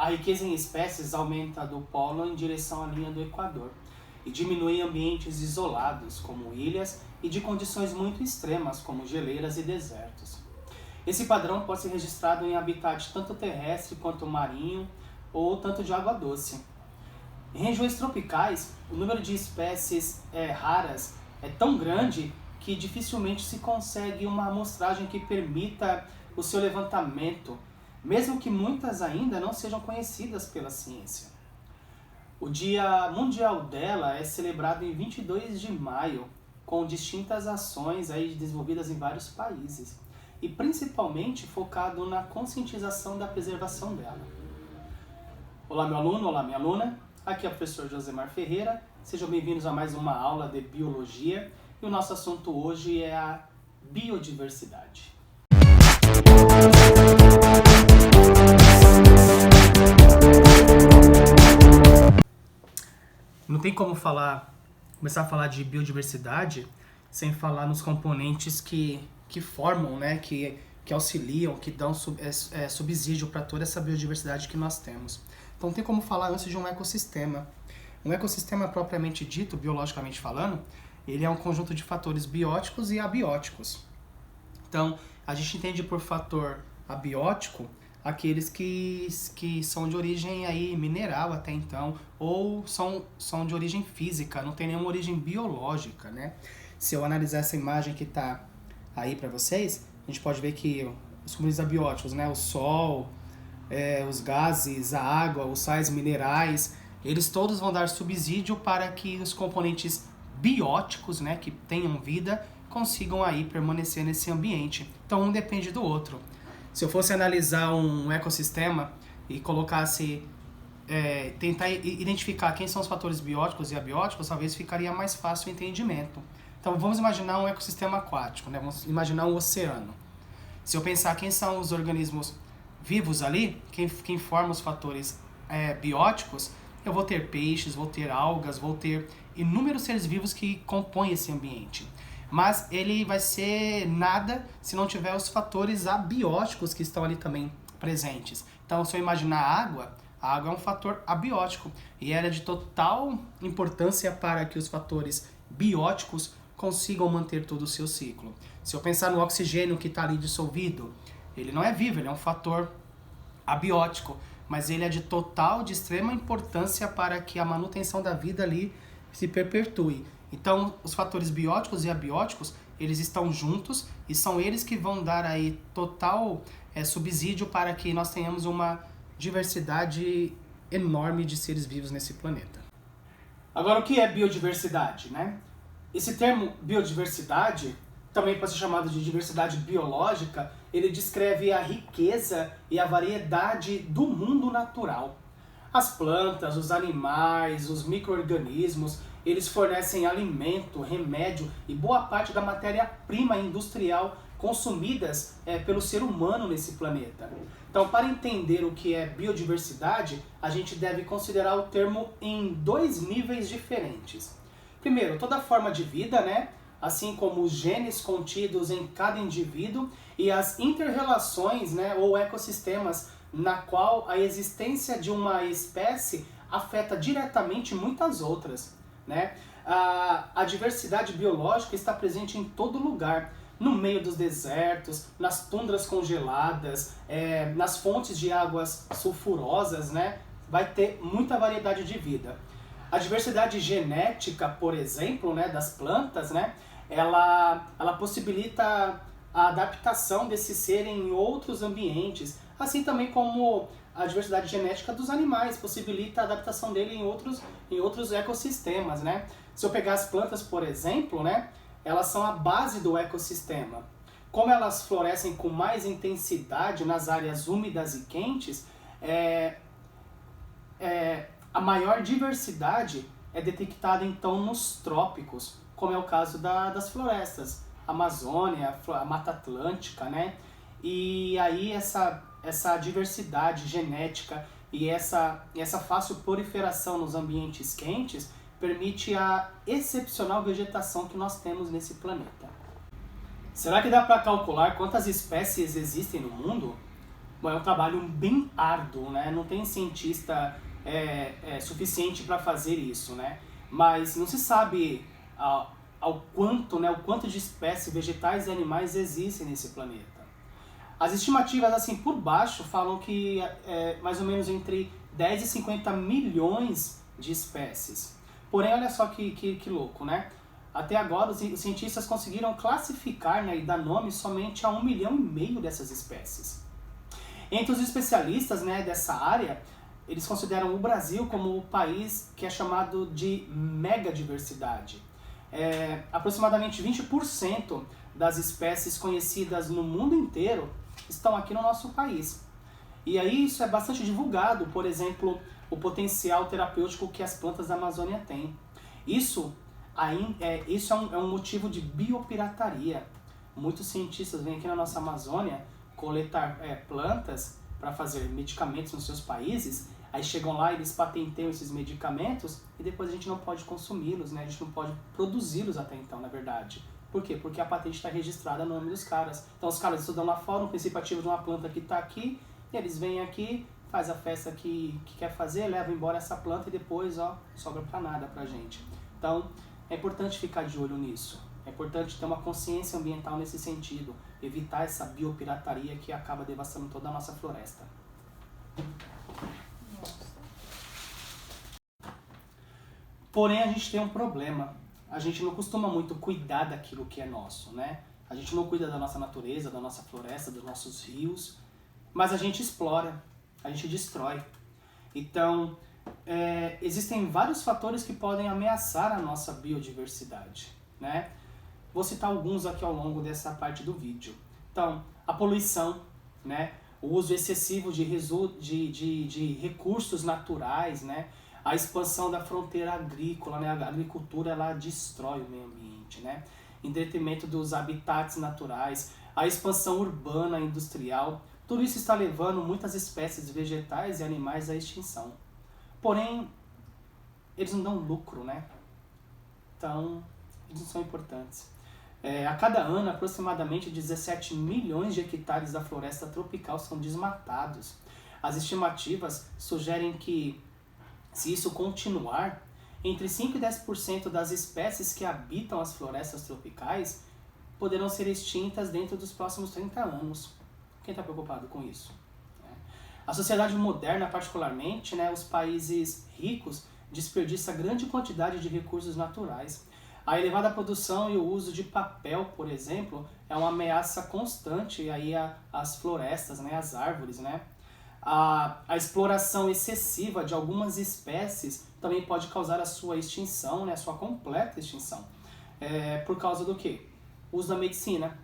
A riqueza em espécies aumenta do polo em direção à linha do Equador e diminui em ambientes isolados, como ilhas, e de condições muito extremas, como geleiras e desertos. Esse padrão pode ser registrado em habitat tanto terrestre quanto marinho ou tanto de água doce. Em regiões tropicais, o número de espécies raras é tão grande que dificilmente se consegue uma amostragem que permita o seu levantamento, mesmo que muitas ainda não sejam conhecidas pela ciência. O Dia Mundial dela é celebrado em 22 de maio, com distintas ações aí desenvolvidas em vários países, e principalmente focado na conscientização da preservação dela. Olá meu aluno, olá minha aluna, aqui é o professor Josemar Ferreira, sejam bem-vindos a mais uma aula de Biologia, e o nosso assunto hoje é a biodiversidade. Não tem como começar a falar de biodiversidade sem falar nos componentes que formam, né, que auxiliam, que dão subsídio para toda essa biodiversidade que nós temos. Então não tem como falar antes de um ecossistema. Um ecossistema propriamente dito, biologicamente falando, ele é um conjunto de fatores bióticos e abióticos. Então a gente entende por fator abiótico aqueles que são de origem aí mineral até então, ou são de origem física, não tem nenhuma origem biológica, né? Se eu analisar essa imagem que está aí para vocês, a gente pode ver que os componentes abióticos, né? O sol, os gases, a água, os sais minerais, eles todos vão dar subsídio para que os componentes bióticos, né, que tenham vida, consigam aí permanecer nesse ambiente. Então um depende do outro. Se eu fosse analisar um ecossistema e colocasse, tentar identificar quem são os fatores bióticos e abióticos, talvez ficaria mais fácil o entendimento. Então vamos imaginar um ecossistema aquático, né? Vamos imaginar um oceano. Se eu pensar quem são os organismos vivos ali, quem forma os fatores bióticos, eu vou ter peixes, vou ter algas, vou ter inúmeros seres vivos que compõem esse ambiente. Mas ele vai ser nada se não tiver os fatores abióticos que estão ali também presentes. Então, se eu imaginar a água é um fator abiótico e ela é de total importância para que os fatores bióticos consigam manter todo o seu ciclo. Se eu pensar no oxigênio que está ali dissolvido, ele não é vivo, ele é um fator abiótico, mas ele é de extrema importância para que a manutenção da vida ali se perpetue. Então, os fatores bióticos e abióticos, eles estão juntos e são eles que vão dar aí total subsídio para que nós tenhamos uma diversidade enorme de seres vivos nesse planeta. Agora, o que é biodiversidade, né? Esse termo biodiversidade, também pode ser chamado de diversidade biológica, ele descreve a riqueza e a variedade do mundo natural. As plantas, os animais, os micro-organismos, eles fornecem alimento, remédio e boa parte da matéria-prima industrial consumidas pelo ser humano nesse planeta. Então, para entender o que é biodiversidade, a gente deve considerar o termo em dois níveis diferentes. Primeiro, toda forma de vida, né? Assim como os genes contidos em cada indivíduo e as inter-relações, né, ou ecossistemas na qual a existência de uma espécie afeta diretamente muitas outras, né? A diversidade biológica está presente em todo lugar, no meio dos desertos, nas tundras congeladas, nas fontes de águas sulfurosas, né? Vai ter muita variedade de vida. A diversidade genética, por exemplo, né, das plantas, né, ela possibilita a adaptação desse ser em outros ambientes, assim também como a diversidade genética dos animais possibilita a adaptação dele em outros ecossistemas, né? Se eu pegar as plantas, por exemplo, né, elas são a base do ecossistema. Como elas florescem com mais intensidade nas áreas úmidas e quentes, a maior diversidade é detectada então nos trópicos, como é o caso das florestas, Amazônia, a Mata Atlântica, né? E aí essa diversidade genética e essa fácil proliferação nos ambientes quentes permite a excepcional vegetação que nós temos nesse planeta. Será que dá para calcular quantas espécies existem no mundo? Bom, é um trabalho bem árduo, né? Não tem cientista suficiente para fazer isso, né? Mas não se sabe ao quanto, né, o quanto de espécies vegetais e animais existem nesse planeta. As estimativas, assim, por baixo, falam que mais ou menos entre 10 e 50 milhões de espécies. Porém, olha só que louco, né? Até agora, os cientistas conseguiram classificar, né, e dar nome somente a 1,5 milhão dessas espécies. Entre os especialistas, né, dessa área, eles consideram o Brasil como o país que é chamado de megadiversidade. Aproximadamente 20% das espécies conhecidas no mundo inteiro estão aqui no nosso país. E aí isso é bastante divulgado, por exemplo, o potencial terapêutico que as plantas da Amazônia têm. Isso é um motivo de biopirataria. Muitos cientistas vêm aqui na nossa Amazônia coletar plantas para fazer medicamentos nos seus países, aí chegam lá e eles patenteiam esses medicamentos e depois a gente não pode consumi-los, né? A gente não pode produzi-los até então, na verdade. Por quê? Porque a patente está registrada no nome dos caras. Então os caras estudam lá fora um princípio ativo de uma planta que está aqui, e eles vêm aqui, faz a festa que quer fazer, leva embora essa planta e depois, sobra para nada pra gente. Então, é importante ficar de olho nisso. É importante ter uma consciência ambiental nesse sentido, evitar essa biopirataria que acaba devastando toda a nossa floresta. Porém, a gente tem um problema. A gente não costuma muito cuidar daquilo que é nosso, né? A gente não cuida da nossa natureza, da nossa floresta, dos nossos rios, mas a gente explora, a gente destrói. Então, existem vários fatores que podem ameaçar a nossa biodiversidade, né? Vou citar alguns aqui ao longo dessa parte do vídeo. Então, a poluição, né? O uso excessivo de recursos naturais, né? A expansão da fronteira agrícola, né? A agricultura, ela destrói o meio ambiente, né? Em detrimento dos habitats naturais, a expansão urbana e industrial, tudo isso está levando muitas espécies vegetais e animais à extinção. Porém, eles não dão lucro, né? Então, eles não são importantes. A cada ano, aproximadamente 17 milhões de hectares da floresta tropical são desmatados. As estimativas sugerem que, se isso continuar, entre 5 e 10% das espécies que habitam as florestas tropicais poderão ser extintas dentro dos próximos 30 anos. Quem está preocupado com isso? A sociedade moderna, particularmente, né, os países ricos, desperdiçam grande quantidade de recursos naturais. A elevada produção e o uso de papel, por exemplo, é uma ameaça constante aí às florestas, né, às árvores, né? A exploração excessiva de algumas espécies também pode causar a sua extinção, né, a sua completa extinção. Por causa do quê? O uso da medicina.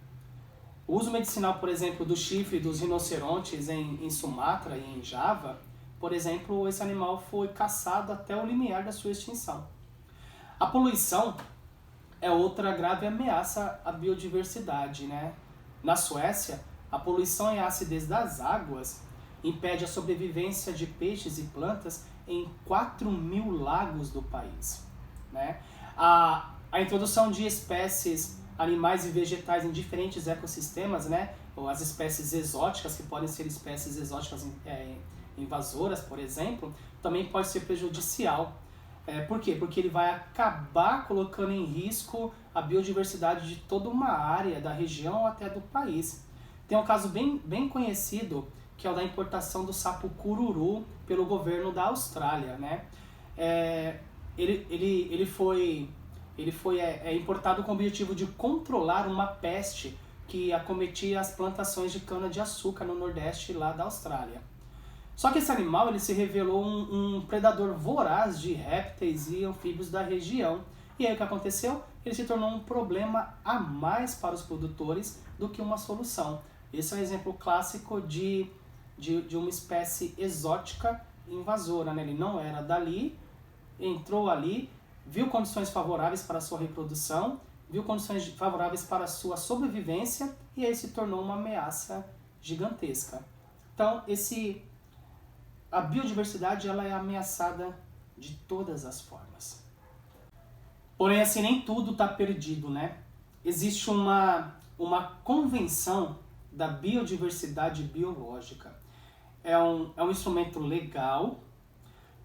O uso medicinal, por exemplo, do chifre dos rinocerontes em Sumatra e em Java, por exemplo, esse animal foi caçado até o limiar da sua extinção. A poluição é outra grave ameaça à biodiversidade, né? Na Suécia, a poluição e a acidez das águas impede a sobrevivência de peixes e plantas em 4.000 lagos do país, né? A introdução de espécies animais e vegetais em diferentes ecossistemas, né? Ou as espécies exóticas, que podem ser espécies exóticas invasoras, por exemplo, também pode ser prejudicial. Por quê? Porque ele vai acabar colocando em risco a biodiversidade de toda uma área da região ou até do país. Tem um caso bem conhecido, que é o da importação do sapo cururu pelo governo da Austrália, né? Ele foi importado com o objetivo de controlar uma peste que acometia as plantações de cana-de-açúcar no nordeste lá da Austrália. Só que esse animal ele se revelou um predador voraz de répteis e anfíbios da região. E aí o que aconteceu? Ele se tornou um problema a mais para os produtores do que uma solução. Esse é um exemplo clássico de uma espécie exótica invasora, né? Ele não era dali, entrou ali, viu condições favoráveis para a sua reprodução, viu condições favoráveis para a sua sobrevivência e aí se tornou uma ameaça gigantesca. Então, a biodiversidade ela é ameaçada de todas as formas. Porém, assim, nem tudo está perdido, né? Existe uma convenção da biodiversidade biológica. é um instrumento legal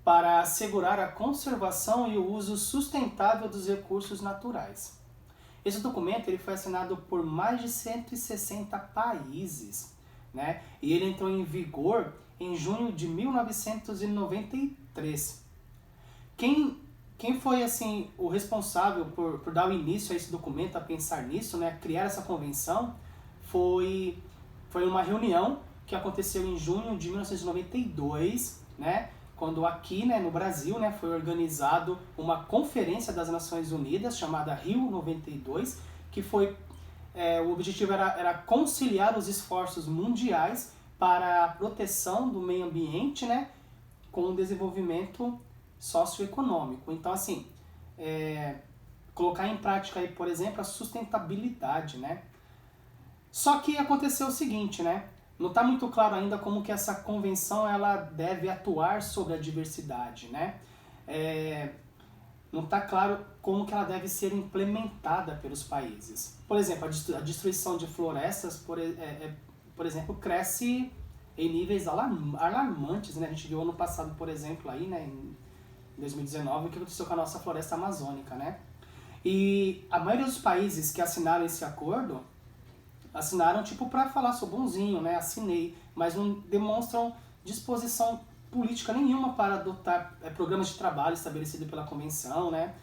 para assegurar a conservação e o uso sustentável dos recursos naturais. Esse documento ele foi assinado por mais de 160 países, né? E ele entrou em vigor em junho de 1993. Quem foi assim o responsável por dar o início a esse documento, a pensar nisso, né, a criar essa convenção, foi uma reunião que aconteceu em junho de 1992, né, quando aqui, né, no Brasil, né, foi organizado uma conferência das Nações Unidas chamada Rio 92, que foi o objetivo era conciliar os esforços mundiais para a proteção do meio ambiente, né, com o desenvolvimento socioeconômico. Então, assim, colocar em prática, aí, por exemplo, a sustentabilidade, né? Só que aconteceu o seguinte, né? Não está muito claro ainda como que essa convenção ela deve atuar sobre a diversidade, né? Não está claro como que ela deve ser implementada pelos países. Por exemplo, a destruição de florestas, por exemplo, cresce em níveis alarmantes, né? A gente viu ano passado, por exemplo, aí, né, em 2019, o que aconteceu com a nossa floresta amazônica, né? E a maioria dos países que assinaram esse acordo, assinaram tipo para falar, sou bonzinho, né? Assinei, mas não demonstram disposição política nenhuma para adotar programas de trabalho estabelecidos pela convenção, né?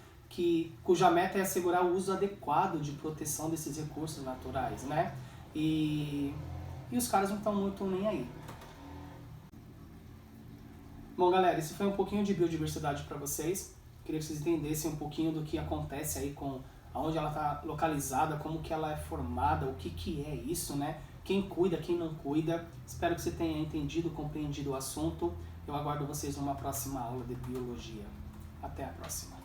Cuja meta é assegurar o uso adequado de proteção desses recursos naturais, né? E os caras não estão muito nem aí. Bom, galera, esse foi um pouquinho de biodiversidade para vocês. Queria que vocês entendessem um pouquinho do que acontece aí com aonde ela está localizada, como que ela é formada, o que é isso, né? Quem cuida, quem não cuida. Espero que você tenha entendido, compreendido o assunto. Eu aguardo vocês numa próxima aula de biologia. Até a próxima.